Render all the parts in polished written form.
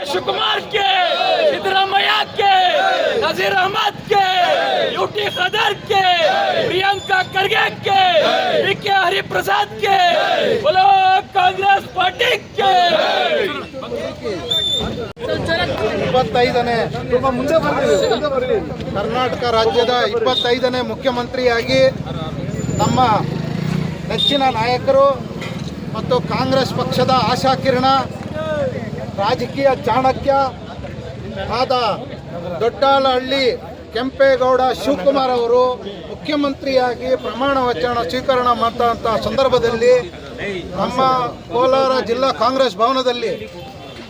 शिवकुमार के, सिद्धरामैया के, नजीर अहमद के, यूटी खदर के, प्रियंका खरगे के, डी.के. हरिप्रसाद के, बोलो कांग्रेस पार्टी के। 25ನೇ ಕರ್ನಾಟಕ ರಾಜ್ಯದ 25ನೇ ಮುಖ್ಯಮಂತ್ರಿಯಾಗಿ ನಮ್ಮ ನೆಚ್ಚಿನ ನಾಯಕರು ಮತ್ತು ಕಾಂಗ್ರೆಸ್ ಪಕ್ಷದ ಆಶಾಕಿರಣ, ರಾಜಕೀಯ ಚಾಣಕ್ಯ ಆದ ದೊಡ್ಡಾಲಹಳ್ಳಿ ಕೆಂಪೇಗೌಡ ಶಿವಕುಮಾರ್ ಅವರು ಮುಖ್ಯಮಂತ್ರಿಯಾಗಿ ಪ್ರಮಾಣ ವಚನ ಸ್ವೀಕರಣ ಮಾಡಿದಂಥ ಸಂದರ್ಭದಲ್ಲಿ ನಮ್ಮ ಕೋಲಾರ ಜಿಲ್ಲಾ ಕಾಂಗ್ರೆಸ್ ಭವನದಲ್ಲಿ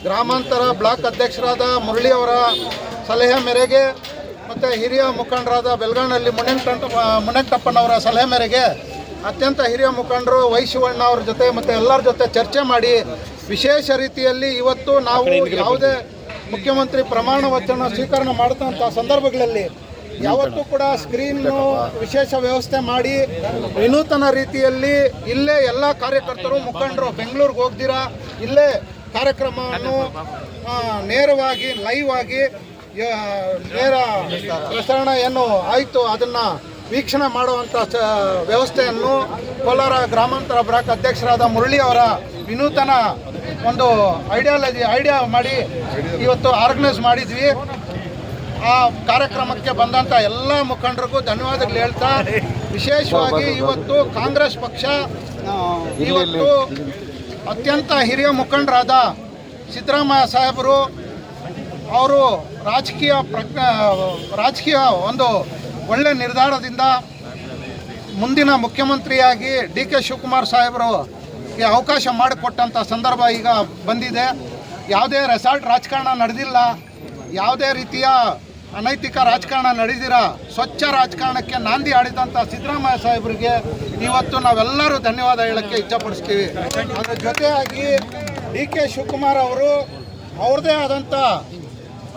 ಗ್ರಾಮಾಂತರ ಬ್ಲಾಕ್ ಅಧ್ಯಕ್ಷರಾದ ಮುರಳಿ ಅವರ ಸಲಹೆ ಮೇರೆಗೆ ಮತ್ತು ಹಿರಿಯ ಮುಖಂಡರಾದ ಬೆಳಗಾನಹಳ್ಳಿ ಮುನೆಂಟಪ್ಪನವರ ಸಲಹೆ ಮೇರೆಗೆ ಅತ್ಯಂತ ಹಿರಿಯ ಮುಖಂಡರು ವೈಶಿವಣ್ಣ ಅವ್ರ ಜೊತೆ ಮತ್ತು ಎಲ್ಲರ ಜೊತೆ ಚರ್ಚೆ ಮಾಡಿ ವಿಶೇಷ ರೀತಿಯಲ್ಲಿ ಇವತ್ತು ನಾವು ಯಾವುದೇ ಮುಖ್ಯಮಂತ್ರಿ ಪ್ರಮಾಣ ವಚನ ಸ್ವೀಕರಣೆ ಮಾಡಿದಂಥ ಸಂದರ್ಭಗಳಲ್ಲಿ ಯಾವತ್ತೂ ಕೂಡ ಸ್ಕ್ರೀನು ವಿಶೇಷ ವ್ಯವಸ್ಥೆ ಮಾಡಿ ವಿನೂತನ ರೀತಿಯಲ್ಲಿ ಇಲ್ಲೇ ಎಲ್ಲ ಕಾರ್ಯಕರ್ತರು ಮುಖಂಡರು ಬೆಂಗಳೂರಿಗೆ ಹೋಗ್ದಿರಾ ಇಲ್ಲೇ ಕಾರ್ಯಕ್ರಮವನ್ನು ನೇರವಾಗಿ ಲೈವ್ ಆಗಿ ನೇರ ಪ್ರಸಾರಣ ಏನು ಆಯಿತು ಅದನ್ನು ವೀಕ್ಷಣೆ ಮಾಡುವಂಥ ವ್ಯವಸ್ಥೆಯನ್ನು ಕೋಲಾರ ಗ್ರಾಮಾಂತರ ಬ್ಲಾಕ್ ಅಧ್ಯಕ್ಷರಾದ ಮುರಳಿ ಅವರ ವಿನೂತನ ಒಂದು ಐಡಿಯಾ ಮಾಡಿ ಇವತ್ತು ಆರ್ಗನೈಸ್ ಮಾಡಿದ್ವಿ. ಆ ಕಾರ್ಯಕ್ರಮಕ್ಕೆ ಬಂದಂಥ ಎಲ್ಲ ಮುಖಂಡರಿಗೂ ಧನ್ಯವಾದಗಳು ಹೇಳ್ತಾ, ವಿಶೇಷವಾಗಿ ಇವತ್ತು ಕಾಂಗ್ರೆಸ್ ಪಕ್ಷ ಇವತ್ತು ಅತ್ಯಂತ ಹಿರಿಯ ಮುಖಂಡರಾದ ಸಿದ್ದರಾಮಯ್ಯ ಸಾಹೇಬರು ಅವರು ರಾಜಕೀಯ ಒಂದು ಒಳ್ಳೆ ನಿರ್ಧಾರದಿಂದ ಮುಂದಿನ ಮುಖ್ಯಮಂತ್ರಿಯಾಗಿ ಡಿ.ಕೆ. ಶಿವಕುಮಾರ್ ಸಾಹೇಬರಿಗೆ ಅವಕಾಶ ಮಾಡಿಕೊಟ್ಟಂಥ ಸಂದರ್ಭ ಈಗ ಬಂದಿದೆ. ಯಾವುದೇ ರೆಸಾರ್ಟ್ ರಾಜಕಾರಣ ನಡೆದಿಲ್ಲ, ಯಾವುದೇ ರೀತಿಯ ಅನೈತಿಕ ರಾಜಕಾರಣ ನಡೆದಿರ ಸ್ವಚ್ಛ ರಾಜಕಾರಣಕ್ಕೆ ನಾಂದಿ ಆಡಿದಂಥ ಸಿದ್ದರಾಮಯ್ಯ ಸಾಹೇಬರಿಗೆ ಇವತ್ತು ನಾವೆಲ್ಲರೂ ಧನ್ಯವಾದ ಹೇಳೋಕ್ಕೆ ಇಚ್ಛಪಡಿಸ್ತೀವಿ. ಅದರ ಜೊತೆಯಾಗಿ ಡಿ.ಕೆ. ಶಿವಕುಮಾರ್ ಅವರು ಅವ್ರದ್ದೇ ಆದಂಥ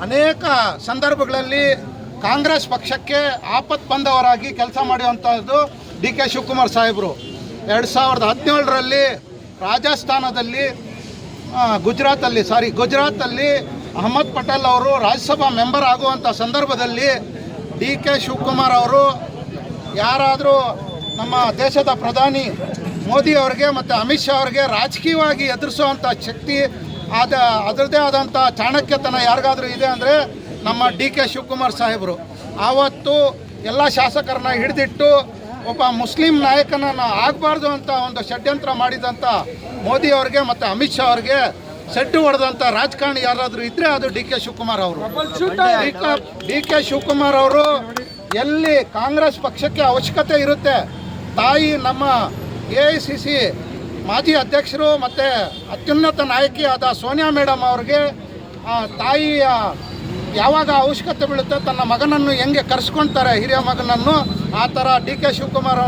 ಅನೇಕ ಸಂದರ್ಭಗಳಲ್ಲಿ ಕಾಂಗ್ರೆಸ್ ಪಕ್ಷಕ್ಕೆ ಆಪತ್ ಬಂದವರಾಗಿ ಕೆಲಸ ಮಾಡುವಂಥದ್ದು ಡಿ.ಕೆ. ಶಿವಕುಮಾರ್ ಸಾಹೇಬರು. 2017ರಲ್ಲಿ ರಾಜಸ್ಥಾನದಲ್ಲಿ ಗುಜರಾತಲ್ಲಿ ಅಹಮದ್ ಪಟೇಲ್ ಅವರು ರಾಜ್ಯಸಭಾ ಮೆಂಬರ್ ಆಗುವಂಥ ಸಂದರ್ಭದಲ್ಲಿ ಡಿ.ಕೆ. ಶಿವಕುಮಾರ್ ಅವರು ಯಾರಾದರೂ ನಮ್ಮ ದೇಶದ ಪ್ರಧಾನಿ ಮೋದಿ ಅವರಿಗೆ ಮತ್ತು ಅಮಿತ್ ಶಾ ಅವರಿಗೆ ರಾಜಕೀಯವಾಗಿ ಎದುರಿಸುವಂಥ ಶಕ್ತಿ ಅದರದ್ದೇ ಆದಂಥ ಚಾಣಕ್ಯತನ ಯಾರಿಗಾದರೂ ಇದೆ ಅಂದರೆ ನಮ್ಮ ಡಿ.ಕೆ. ಶಿವಕುಮಾರ್ ಸಾಹೇಬರು. ಆವತ್ತು ಎಲ್ಲ ಶಾಸಕರನ್ನ ಹಿಡಿದಿಟ್ಟು ಒಬ್ಬ ಮುಸ್ಲಿಂ ನಾಯಕನನ್ನು ಆಗಬಾರ್ದು ಅಂತ ಒಂದು ಷಡ್ಯಂತ್ರ ಮಾಡಿದಂಥ ಮೋದಿ ಅವರಿಗೆ ಮತ್ತು ಅಮಿತ್ ಶಾ ಅವರಿಗೆ ಸೆಡ್ಡು ಹೊಡೆದಂಥ ರಾಜಕಾರಣಿ ಯಾರಾದರೂ ಇದ್ದರೆ ಅದು ಡಿ.ಕೆ. ಶಿವಕುಮಾರ್ ಅವರು. ಡಿ.ಕೆ. ಶಿವಕುಮಾರ್ ಅವರು ಎಲ್ಲಿ ಕಾಂಗ್ರೆಸ್ ಪಕ್ಷಕ್ಕೆ ಅವಶ್ಯಕತೆ ಇರುತ್ತೆ, ತಾಯಿ ನಮ್ಮ AICC ಮಾಜಿ ಅಧ್ಯಕ್ಷರು ಮತ್ತು ಅತ್ಯುನ್ನತ ನಾಯಕಿಯಾದ ಸೋನಿಯಾ ಮೇಡಮ್ ಅವ್ರಿಗೆ ತಾಯಿಯ ಯಾವಾಗ ಅವಶ್ಯಕತೆ ಬೀಳುತ್ತೆ ತನ್ನ ಮಗನನ್ನು ಹೆಂಗೆ ಕರೆಸ್ಕೊಳ್ತಾರೆ ಹಿರಿಯ ಮಗನನ್ನು, ಆ ಥರ ಡಿ.ಕೆ. ಶಿವಕುಮಾರ್